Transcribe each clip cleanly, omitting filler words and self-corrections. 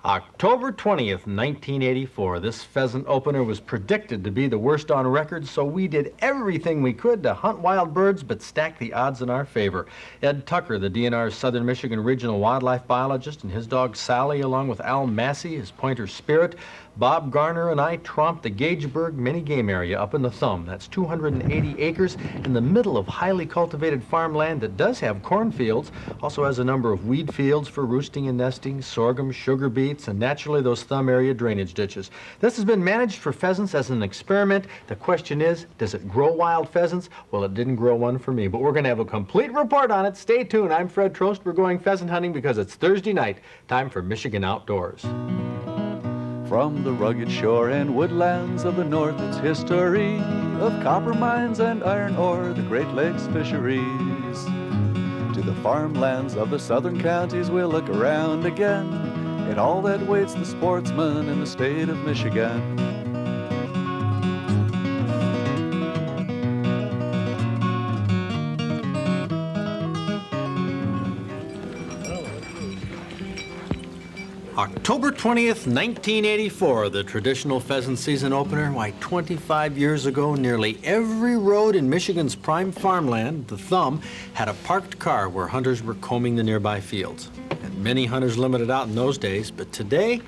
October 20th, 1984, this pheasant opener was predicted to be the worst on record, so we did everything we could to hunt wild birds but stack the odds in our favor. Ed Tucker, the DNR's Southern Michigan regional wildlife biologist, and his dog Sally, along with Al Massey, his pointer Spirit, Bob Garner, and I tromped the Gageburg mini game area up in the Thumb. That's 280 acres in the middle of highly cultivated farmland that does have cornfields, also has a number of weed fields for roosting and nesting, sorghum, sugar beets, and naturally those Thumb area drainage ditches. This has been managed for pheasants as an experiment. The question is, does it grow wild pheasants? Well, it didn't grow one for me, but we're going to have a complete report on it. Stay tuned. I'm Fred Trost. We're going pheasant hunting because it's Thursday night. Time for Michigan Outdoors. From the rugged shore and woodlands of the north, its history of copper mines and iron ore, the Great Lakes fisheries. To the farmlands of the southern counties, we'll look around again at all that waits the sportsman in the state of Michigan. October 20th, 1984, the traditional pheasant season opener. Why, 25 years ago, nearly every road in Michigan's prime farmland, the Thumb, had a parked car where hunters were combing the nearby fields. And many hunters limited out in those days, but today,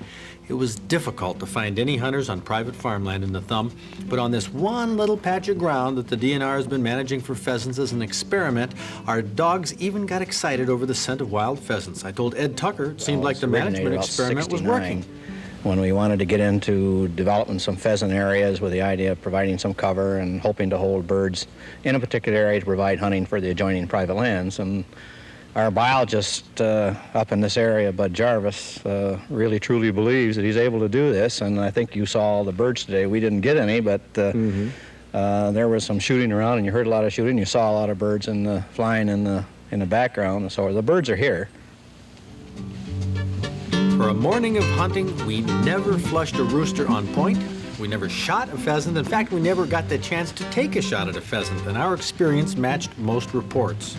it was difficult to find any hunters on private farmland in the Thumb. But on this one little patch of ground that the DNR has been managing for pheasants as an experiment, our dogs even got excited over the scent of wild pheasants. I told Ed Tucker it seemed like the management experiment was working. When we wanted to get into developing some pheasant areas with the idea of providing some cover and hoping to hold birds in a particular area to provide hunting for the adjoining private lands. And our biologist up in this area, Bud Jarvis, really truly believes that he's able to do this, and I think you saw all the birds today. We didn't get any, but there was some shooting around, and you heard a lot of shooting. You saw a lot of birds flying in the background, so the birds are here. For a morning of hunting, we never flushed a rooster on point. We never shot a pheasant. In fact, we never got the chance to take a shot at a pheasant, and our experience matched most reports.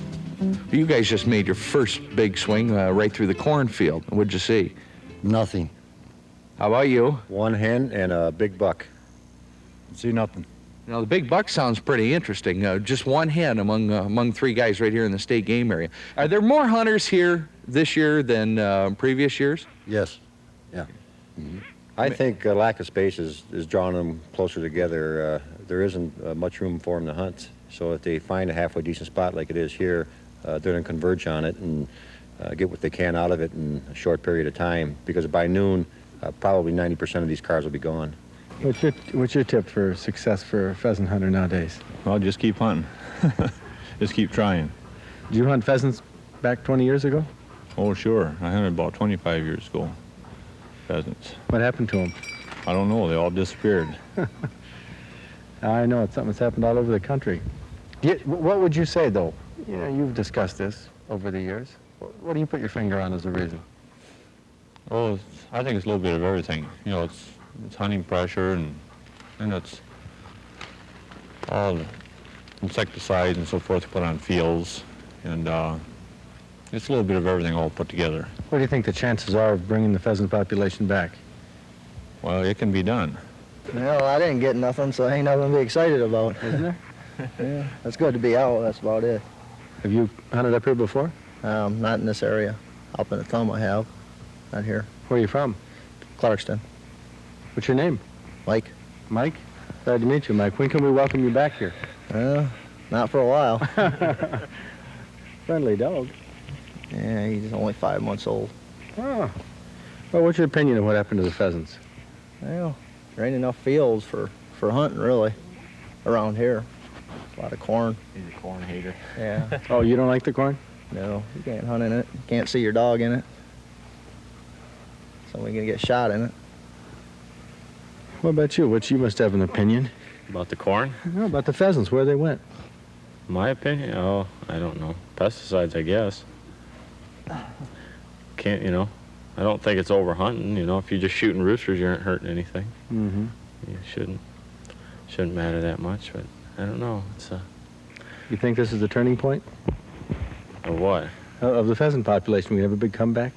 You guys just made your first big swing right through the cornfield. What'd you see? Nothing. How about you? One hen and a big buck. See nothing. Now, the big buck sounds pretty interesting. Just one hen among three guys right here in the state game area. Are there more hunters here this year than previous years? Yes. Yeah. Mm-hmm. I think lack of space is drawing them closer together. There isn't much room for them to hunt. So if they find a halfway decent spot like it is here, they're going to converge on it and get what they can out of it in a short period of time, because by noon, probably 90% of these cars will be gone. What's your tip for success for a pheasant hunter nowadays? Well, just keep hunting. Just keep trying. Did you hunt pheasants back 20 years ago? Oh, sure. I hunted about 25 years ago. Pheasants. What happened to them? I don't know. They all disappeared. I know. It's something that's happened all over the country. What would you say, though? You know, you've discussed this over the years. What do you put your finger on as a reason? Oh, I think it's a little bit of everything. You know, it's hunting pressure and it's all the insecticides and so forth put on fields, and it's a little bit of everything all put together. What do you think the chances are of bringing the pheasant population back? Well, it can be done. Well, I didn't get nothing, so ain't nothing to be excited about. Isn't there? Yeah, it's good to be out, that's about it. Have you hunted up here before? Not in this area. Up in the Thumb I have, not here. Where are you from? Clarkston. What's your name? Mike. Mike? Glad to meet you, Mike. When can we welcome you back here? Not for a while. Friendly dog. Yeah, he's only 5 months old. Oh. Well, what's your opinion of what happened to the pheasants? Well, there ain't enough fields for hunting, really, around here. A lot of corn. He's a corn hater. Yeah. Oh, you don't like the corn? No, you can't hunt in it. You can't see your dog in it. Somebody's gonna get shot in it. What about you? You must have an opinion. About the corn? No, about the pheasants, where they went. My opinion? Oh, I don't know. Pesticides, I guess. Can't, you know, I don't think it's over hunting. You know, if you're just shooting roosters, you aren't hurting anything. Mm-hmm. You shouldn't matter that much, but I don't know. It's You think this is the turning point? Of what? Of the pheasant population. We have a big comeback?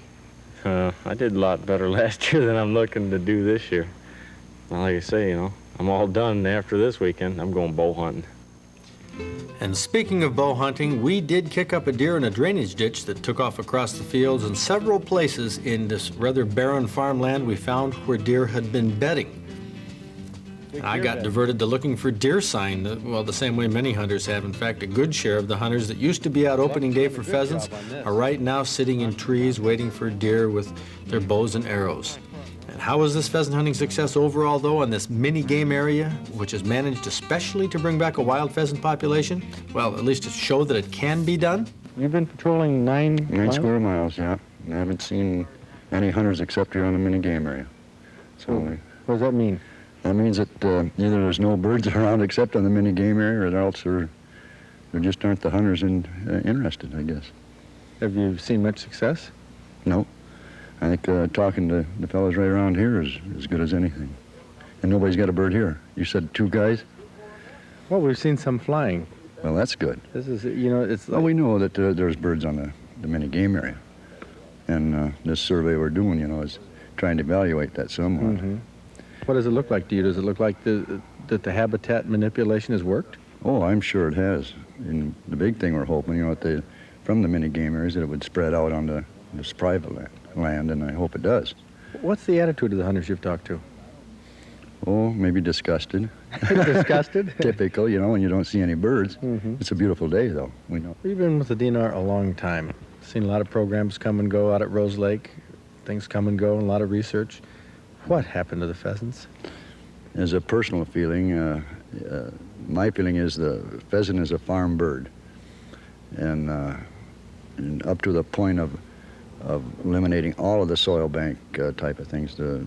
I did a lot better last year than I'm looking to do this year. Well, like I say, I'm all done after this weekend. I'm going bow hunting. And speaking of bow hunting, we did kick up a deer in a drainage ditch that took off across the fields, and several places in this rather barren farmland we found where deer had been bedding. I got diverted to looking for deer sign, well, the same way many hunters have. In fact, a good share of the hunters that used to be out opening day for pheasants are right now sitting in trees waiting for deer with their bows and arrows. And how was this pheasant hunting success overall, though, in this mini game area, which has managed especially to bring back a wild pheasant population? Well, at least to show that it can be done. You've been patrolling 9 9 miles? square miles, yeah. And I haven't seen any hunters except here on the mini game area. So What does that mean? that means that either there's no birds around except on the mini game area, or else there just aren't the hunters interested, I guess. Have you seen much success? No. I think talking to the fellows right around here is as good as anything. And nobody's got a bird here. You said 2 guys? Well, we've seen some flying. Well, that's good. This is, it's Well, we know that there's birds on the mini game area. And this survey we're doing, is trying to evaluate that somewhat. Mm-hmm. What does it look like to you? Does it look like that the habitat manipulation has worked? Oh, I'm sure it has. And the big thing we're hoping, from the mini game areas, that it would spread out onto this private land, and I hope it does. What's the attitude of the hunters you've talked to? Oh, maybe disgusted. Disgusted? Typical, when you don't see any birds. Mm-hmm. It's a beautiful day, though. We know. You've been with the DNR a long time. Seen a lot of programs come and go out at Rose Lake. Things come and go, and a lot of research. What happened to the pheasants? As a personal feeling, my feeling is the pheasant is a farm bird. And up to the point of eliminating all of the soil bank type of things, the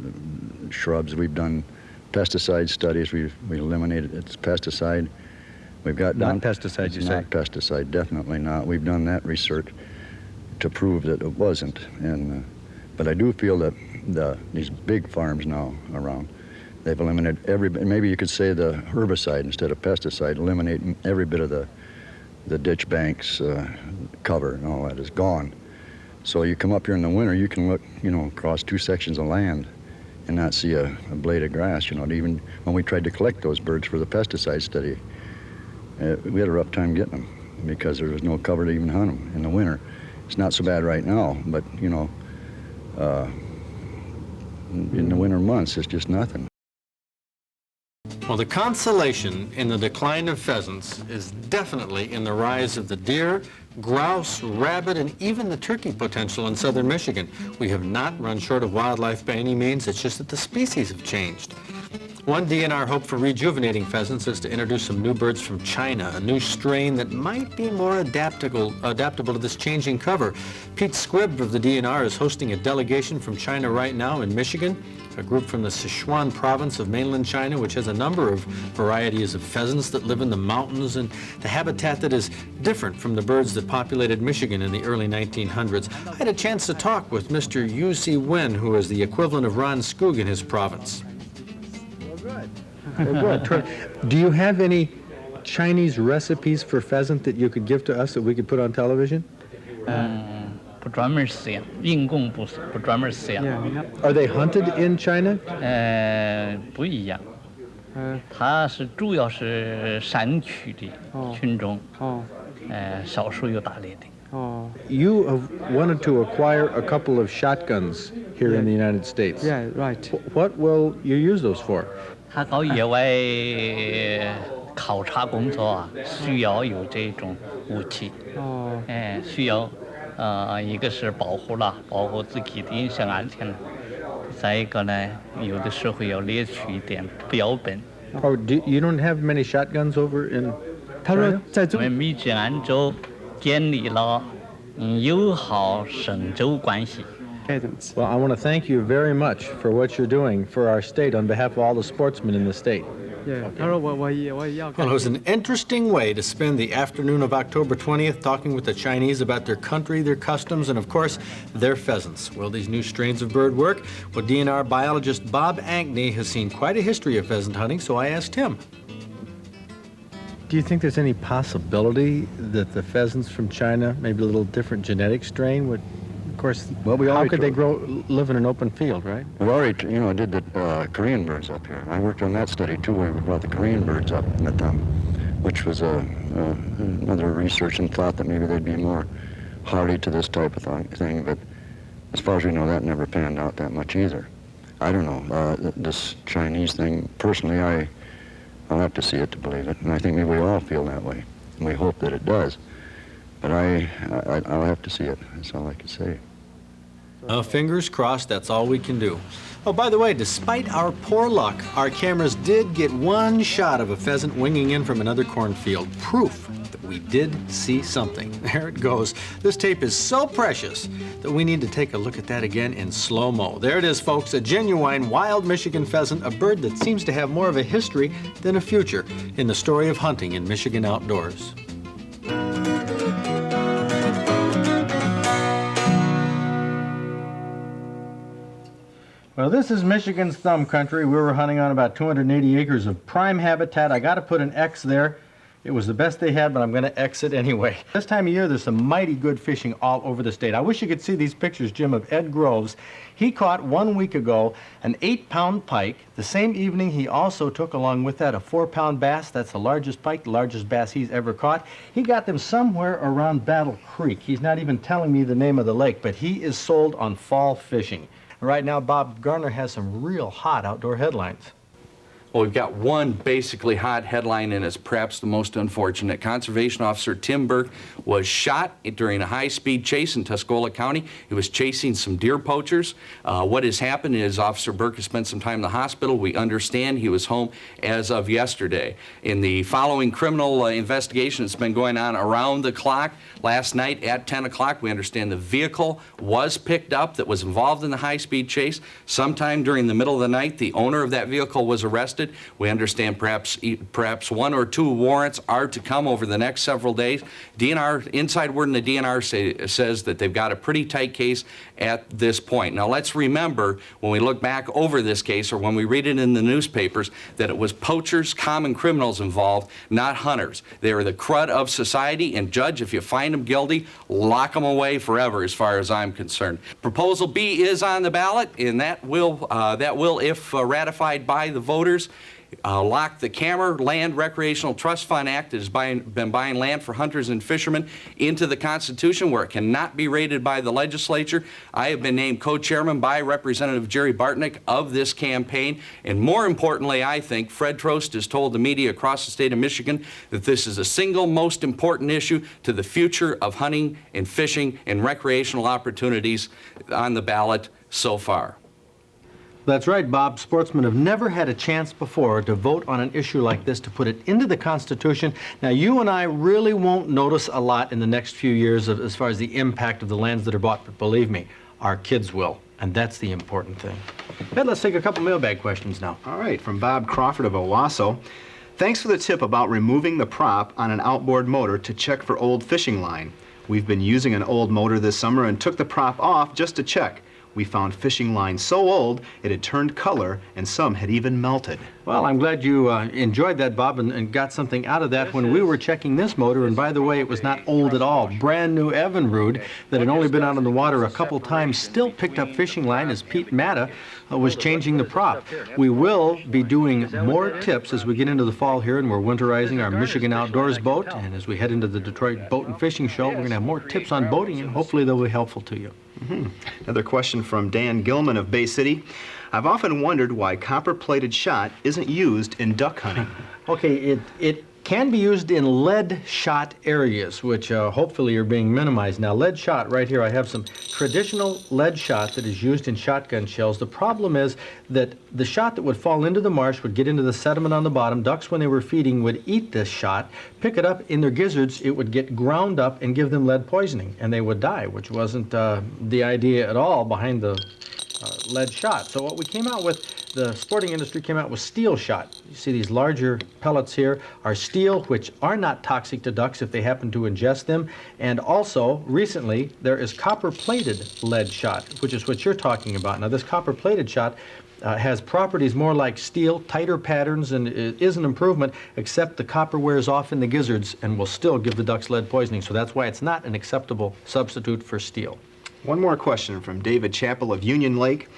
shrubs. We've done pesticide studies. We eliminated its pesticide. We've got Not pesticide, you say? Not pesticide, definitely not. We've done that research to prove that it wasn't. And but I do feel that these big farms now around, they've eliminated maybe you could say the herbicide instead of pesticide, eliminating every bit of the ditch banks, cover and all that is gone. So you come up here in the winter, you can look, across 2 sections of land and not see a blade of grass, Even when we tried to collect those birds for the pesticide study, we had a rough time getting them because there was no cover to even hunt them in the winter. It's not so bad right now, but, in the winter months, it's just nothing. Well, the consolation in the decline of pheasants is definitely in the rise of the deer, grouse, rabbit, and even the turkey potential in southern Michigan. We have not run short of wildlife by any means. It's just that the species have changed. One DNR hope for rejuvenating pheasants is to introduce some new birds from China, a new strain that might be more adaptable to this changing cover. Pete Squibb of the DNR is hosting a delegation from China right now in Michigan, a group from the Sichuan province of mainland China, which has a number of varieties of pheasants that live in the mountains and the habitat that is different from the birds that populated Michigan in the early 1900s. I had a chance to talk with Mr. Yu Si Wen, who is the equivalent of Ron Skoog in his province. Good. Do you have any Chinese recipes for pheasant that you could give to us that we could put on television? 不专门饲养，应供不专门饲养。 Are they hunted in China? 不一样。它是主要是山区的群种，少数有打猎的。 You have wanted to acquire a couple of shotguns here in the United States. Yeah, right. What will you use those for? 它搞野外考察工作啊，需要有这种武器。需要一个是保护自己的人身安全了，再一个呢，有的时候要猎取一点标本。Oh, you don't have many shotguns over in 他说在我们密集按照建立了友好省州关系。 Well, I want to thank you very much for what you're doing for our state on behalf of all the sportsmen in the state. Yeah, 他说我也要。 Well, it was an interesting way to spend the afternoon of October 20th talking with the Chinese about their country, their customs, and of course, their pheasants. Will these new strains of bird work? Well, DNR biologist Bob Ankney has seen quite a history of pheasant hunting, so I asked him. Do you think there's any possibility that the pheasants from China, maybe a little different genetic strain, would course, Well, we how already could they took- live in an open field, right? We already, did the Korean birds up here. I worked on that study too, where we brought the Korean birds up, which was another research and thought that maybe they'd be more hardy to this type of thing. But as far as we know, that never panned out that much either. I don't know. This Chinese thing, personally, I'll have to see it to believe it, and I think maybe we all feel that way, and we hope that it does. But I'll have to see it. That's all I can say. Fingers crossed, that's all we can do. Oh, by the way, despite our poor luck, our cameras did get one shot of a pheasant winging in from another cornfield. Proof that we did see something. There it goes. This tape is so precious that we need to take a look at that again in slow-mo. There it is, folks, a genuine wild Michigan pheasant, a bird that seems to have more of a history than a future in the story of hunting in Michigan outdoors. Well, this is Michigan's thumb country. We were hunting on about 280 acres of prime habitat. I got to put an X there. It was the best they had, but I'm going to X it anyway. This time of year, there's some mighty good fishing all over the state. I wish you could see these pictures, Jim, of Ed Groves. He caught 1 week ago an 8-pound pike. The same evening, he also took along with that a 4-pound bass. That's the largest pike, the largest bass he's ever caught. He got them somewhere around Battle Creek. He's not even telling me the name of the lake, but he is sold on fall fishing. Right now, Bob Garner has some real hot outdoor headlines. Well, we've got one basically hot headline, and it's perhaps the most unfortunate. Conservation Officer Tim Burke was shot during a high-speed chase in Tuscola County. He was chasing some deer poachers. What has happened is Officer Burke has spent some time in the hospital. We understand he was home as of yesterday. In the following criminal investigation that's been going on around the clock, last night at 10 o'clock, we understand the vehicle was picked up that was involved in the high-speed chase. Sometime during the middle of the night, the owner of that vehicle was arrested. We understand perhaps 1 or 2 warrants are to come over the next several days. DNR, inside word in the DNR says that they've got a pretty tight case at this point. Now let's remember, when we look back over this case, or when we read it in the newspapers, that it was poachers, common criminals involved, not hunters. They are the crud of society, and Judge, if you find them guilty, lock them away forever as far as I'm concerned. Proposal B is on the ballot, and that will, if ratified by the voters, lock the Kammer Land Recreational Trust Fund Act that has been buying land for hunters and fishermen into the Constitution, where it cannot be raided by the legislature. I have been named co-chairman by Representative Jerry Bartnick of this campaign, and more importantly, I think, Fred Trost has told the media across the state of Michigan that this is the single most important issue to the future of hunting and fishing and recreational opportunities on the ballot so far. That's right, Bob. Sportsmen have never had a chance before to vote on an issue like this, to put it into the Constitution. Now, you and I really won't notice a lot in the next few years as far as the impact of the lands that are bought, but believe me, our kids will, and that's the important thing. Ed, let's take a couple mailbag questions now. All right, from Bob Crawford of Owasso. Thanks for the tip about removing the prop on an outboard motor to check for old fishing line. We've been using an old motor this summer and took the prop off just to check. We found fishing line so old it had turned color, and some had even melted. Well, I'm glad you enjoyed that, Bob, and got something out of that when we were checking this motor. And by the way, it was not old at all. Brand new Evinrude that had only been out on the water a couple times still picked up fishing line as Pete Matta was changing the prop. We will be doing more tips as we get into the fall here, and we're winterizing our Michigan Outdoors boat. And as we head into the Detroit Boat and Fishing Show, we're going to have more tips on boating, and hopefully they'll be helpful to you. Another question from Dan Gilman of Bay City. I've often wondered why copper-plated shot isn't used in duck hunting. Okay, it can be used in lead shot areas, which hopefully are being minimized. Now, lead shot, right here, I have some traditional lead shot that is used in shotgun shells. The problem is that the shot that would fall into the marsh would get into the sediment on the bottom. Ducks, when they were feeding, would eat this shot, pick it up in their gizzards. It would get ground up and give them lead poisoning, and they would die, which wasn't the idea at all behind the lead shot. So what we came out with, the sporting industry came out with steel shot. You see these larger pellets here are steel, which are not toxic to ducks if they happen to ingest them. And also, recently, there is copper-plated lead shot, which is what you're talking about. Now, this copper-plated shot has properties more like steel, tighter patterns, and it is an improvement, except the copper wears off in the gizzards and will still give the ducks lead poisoning. So that's why it's not an acceptable substitute for steel. One more question from David Chappell of Union Lake.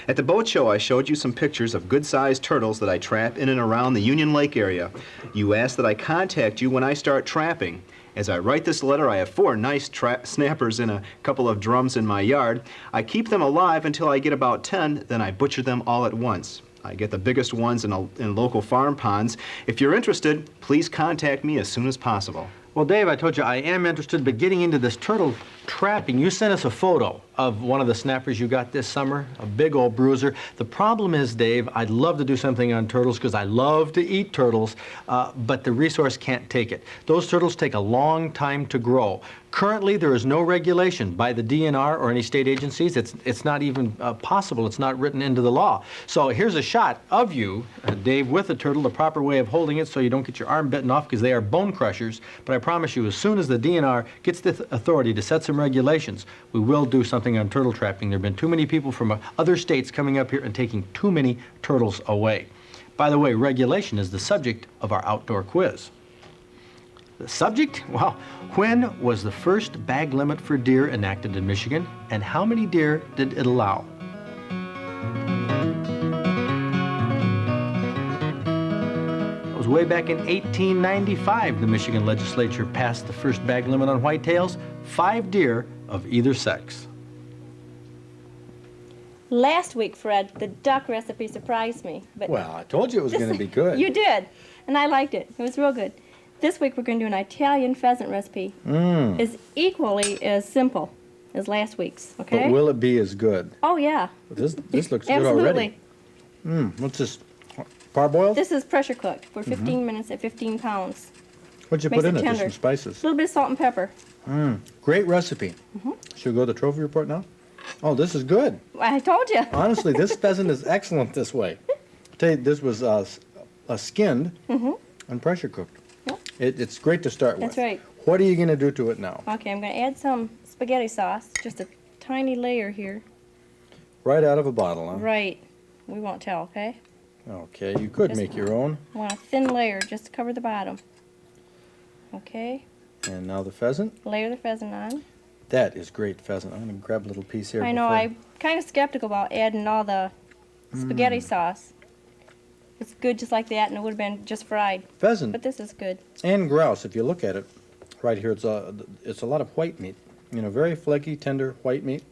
At the boat show, I showed you some pictures of good-sized turtles that I trap in and around the Union Lake area. You asked that I contact you when I start trapping. As I write this letter, I have 4 nice snappers in a couple of drums in my yard. I keep them alive until I get about 10, then I butcher them all at once. I get the biggest ones in local farm ponds. If you're interested, please contact me as soon as possible. Well, Dave, I told you I am interested, but getting into this turtle trapping, you sent us a photo of one of the snappers you got this summer, a big old bruiser. The problem is, Dave, I'd love to do something on turtles because I love to eat turtles, but the resource can't take it. Those turtles take a long time to grow. Currently, there is no regulation by the DNR or any state agencies. It's not even possible. It's not written into the law. So here's a shot of you, Dave, with a turtle, the proper way of holding it so you don't get your arm bitten off because they are bone crushers. But I promise you, as soon as the DNR gets the authority to set some regulations, we will do something on turtle trapping. There have been too many people from other states coming up here and taking too many turtles away. By the way, regulation is the subject of our outdoor quiz. The subject? Well, when was the first bag limit for deer enacted in Michigan, and how many deer did it allow? It was way back in 1895 the Michigan legislature passed the first bag limit on whitetails, 5 deer of either sex. Last week, Fred, the duck recipe surprised me. But Well, I told you it was going to be good. You did, and I liked it. It was real good. This week we're going to do an Italian pheasant recipe. It's equally as simple as last week's, okay? But will it be as good? Oh, yeah. This looks good already. Absolutely. What's this? Parboiled? This is pressure cooked for 15 minutes at 15 pounds. What'd you Makes put in it it? Just tender. some spices. A little bit of salt and pepper. Great recipe. Should we go to the trophy report now? Oh, this is good. I told you. Honestly, this pheasant is excellent this way. I tell you, this was skinned and pressure cooked. Yep. It's great to start with. That's right. What are you going to do to it now? Okay, I'm going to add some spaghetti sauce, just a tiny layer here. Right out of a bottle, huh? Right. We won't tell, okay? Okay, you could Just- make your own. I want a thin layer just to cover the bottom. Okay, And now the pheasant. layer the pheasant on. That is great pheasant. I'm going to grab a little piece here. I know, before- I'm kind of skeptical about adding all the spaghetti sauce. It's good just like that, and it would have been just fried. Pheasant But this is good. and grouse, if you look at it, right here, it's a lot of white meat. You know, very flaky, tender white meat.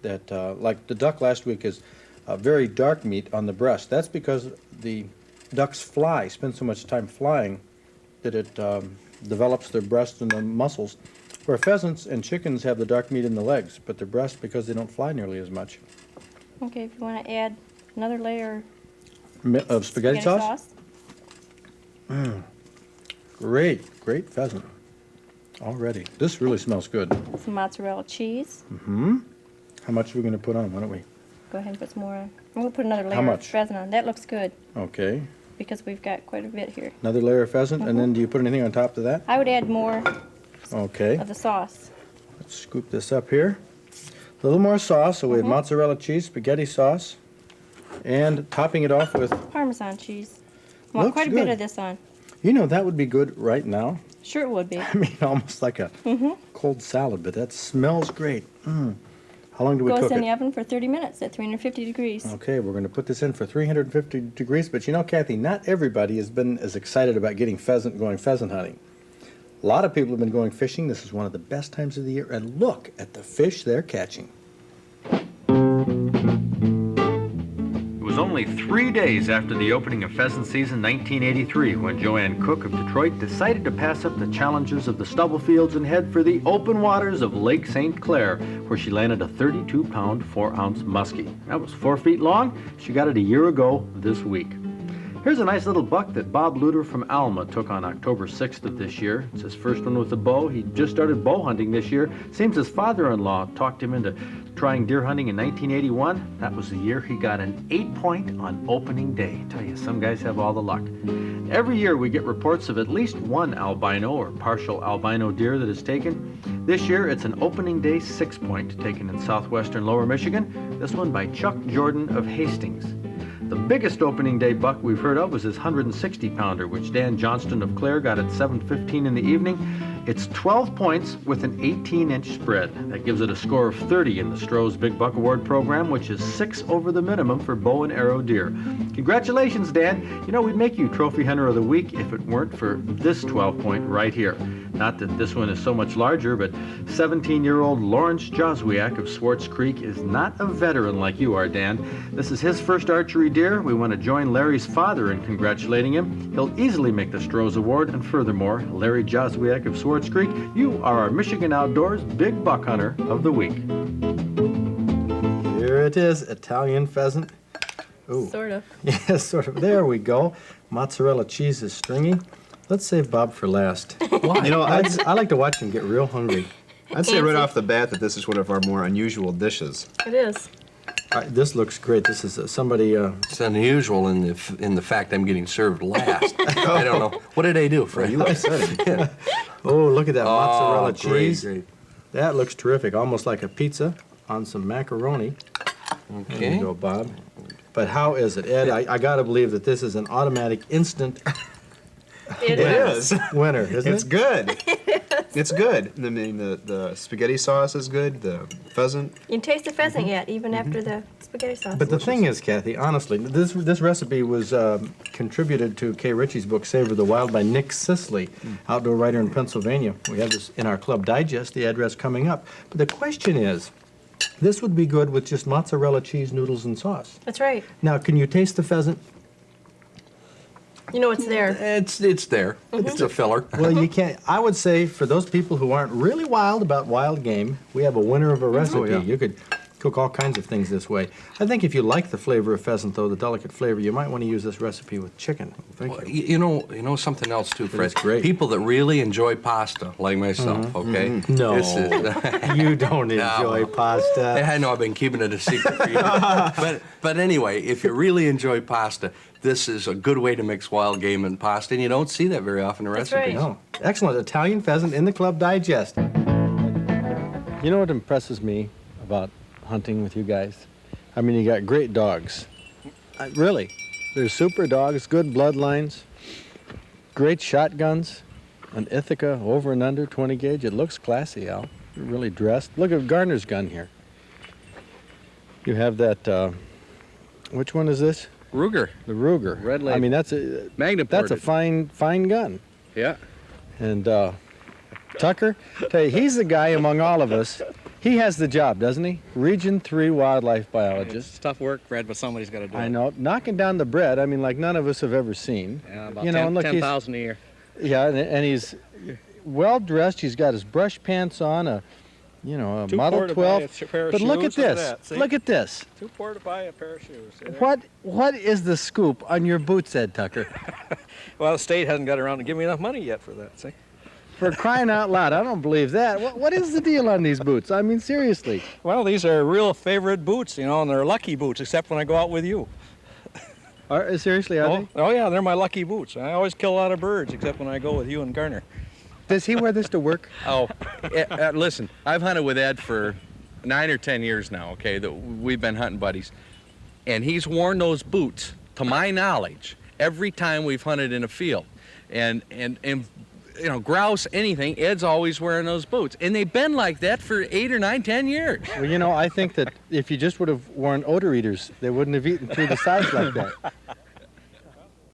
That, like the duck last week, is very dark meat on the breast. That's because the ducks spend so much time flying that it develops their breast and the muscles. Where pheasants and chickens have the dark meat in the legs, but their breast because they don't fly nearly as much. Okay, if you want to add another layer Of spaghetti sauce? Great pheasant. Already. This really smells good. some mozzarella cheese. How much are we going to put on? Why don't we? Go ahead and put some more on. I'm going to put another layer of much? pheasant on. That looks good Okay. because we've got quite a bit here. Another layer of pheasant, and then do you put anything on top of that? I would add more Okay. of the sauce. Let's scoop this up here. A little more sauce, so we have mozzarella cheese, spaghetti sauce, and topping it off with, Parmesan cheese. I want Looks quite a bit good. of this on. you know, that would be good right now. Sure it would be. I mean, almost like a cold salad, but that smells great. How long do we Goes cook in it? the oven for 30 minutes at 350 degrees. Okay, we're going to put this in for 350 degrees, but you know, Kathy, not everybody has been as excited about getting going pheasant hunting. A lot of people have been going fishing. This is one of the best times of the year, and look at the fish they're catching. It was only 3 days after the opening of pheasant season 1983 when Joanne Cook of Detroit decided to pass up the challenges of the stubble fields and head for the open waters of Lake St. Clair, where she landed a 32-pound, 4-ounce muskie. That was 4 feet long. She got it a year ago this week. Here's a nice little buck that Bob Luter from Alma took on October 6th of this year. It's his first one with a bow. He just started bow hunting this year. Seems his father-in-law talked him into trying deer hunting in 1981. That was the year he got an 8-point on opening day. Tell you, some guys have all the luck. Every year we get reports of at least one albino or partial albino deer that is taken. This year it's an opening day 6-point taken in southwestern Lower Michigan. This one by Chuck Jordan of Hastings. The biggest opening day buck we've heard of was his 160-pounder, which Dan Johnston of Clare got at 7:15 in the evening. It's 12 points with an 18-inch spread. That gives it a score of 30 in the Stroh's Big Buck Award program, which is 6 over the minimum for bow and arrow deer. Congratulations, Dan. You know, we'd make you Trophy Hunter of the Week if it weren't for this 12-point right here. Not that this one is so much larger, but 17-year-old Lawrence Joswiak of Swartz Creek is not a veteran like you are, Dan. This is his first archery deer. We want to join Larry's father in congratulating him. He'll easily make the Stroh's Award, and furthermore, Larry Joswiak of Swartz Creek, you are our Michigan Outdoors Big Buck Hunter of the Week. Here it is, Italian pheasant. Ooh. Sort of. Yeah, sort of. There we go. Mozzarella cheese is stringy. Let's save Bob for last. Why? You know, I like to watch him get real hungry. I'd say right off the bat that this is one of our more unusual dishes. It is. This looks great. This is somebody. It's unusual in the fact I'm getting served last. I don't know. What did I do, Fred? You upset him. Oh, look at that mozzarella cheese. Great. That looks terrific. Almost like a pizza on some macaroni. Okay. There you go, Bob. But how is it, Ed? I got to believe that this is an automatic, instant It is. winner, isn't It's it? good. It's good. I mean, the spaghetti sauce is good. The pheasant. You can taste the pheasant yet, even after the spaghetti sauce. But the thing is, Kathy, honestly, this recipe was contributed to Kay Ritchie's book, Savor the Wild, by Nick Sisley, outdoor writer in Pennsylvania. We have this in our Club Digest, the address coming up. But the question is, this would be good with just mozzarella cheese, noodles, and sauce. That's right. Now, can you taste the pheasant? You know it's there. It's there. It's a filler. Well, you can't. I would say for those people who aren't really wild about wild game, we have a winner of a recipe. yeah. You could cook all kinds of things this way. I think if you like the flavor of pheasant, though, the delicate flavor, you might want to use this recipe with chicken. Thank Well, you. you know something else too, Fred. It's great. People that really enjoy pasta, like myself. Okay. No, This is, you don't enjoy pasta. I know I've been keeping it a secret for you. but anyway, if you really enjoy pasta, this is a good way to mix wild game and pasta, and you don't see that very often in That's recipes. right. No. Excellent. Italian pheasant in the Club Digest. You know what impresses me about hunting with you guys? I mean, you got great dogs. Really. They're super dogs, good bloodlines, great shotguns, an Ithaca over and under 20 gauge. It looks classy, Al. You're really dressed. Look at Gardner's gun here. You have that, which one is this? Ruger. The Ruger. Red I label. mean, that's a Magna-ported. fine gun. Yeah. And Tucker, tell you, he's the guy among all of us. He has the job, doesn't he? Region 3 wildlife biologist. It's tough work, Fred, but somebody's got to do it. I know, knocking down the bread. I mean, like none of us have ever seen. Yeah, about You know, and look, 10,000 a year. Yeah, and he's well dressed. He's got his brush pants on, a Model 12. But look at this. Look at this. $2 to buy a pair of shoes. What is the scoop on your boots, Ed Tucker? Well, the state hasn't got around to give me enough money yet for that, see? For crying out loud, I don't believe that. What is the deal on these boots? I mean, seriously. Well, these are real favorite boots, and they're lucky boots, except when I go out with you. Seriously, are they? Oh, yeah, they're my lucky boots. I always kill a lot of birds, except when I go with you and Garner. Does he wear this to work? Oh, listen, I've hunted with Ed for 9 or 10 years now, okay, that we've been hunting buddies. And he's worn those boots, to my knowledge, every time we've hunted in a field. And grouse, anything, Ed's always wearing those boots. And they've been like that for 8 or 9, 10 years. Well, I think that if you just would have worn odor eaters, they wouldn't have eaten through the sides like that.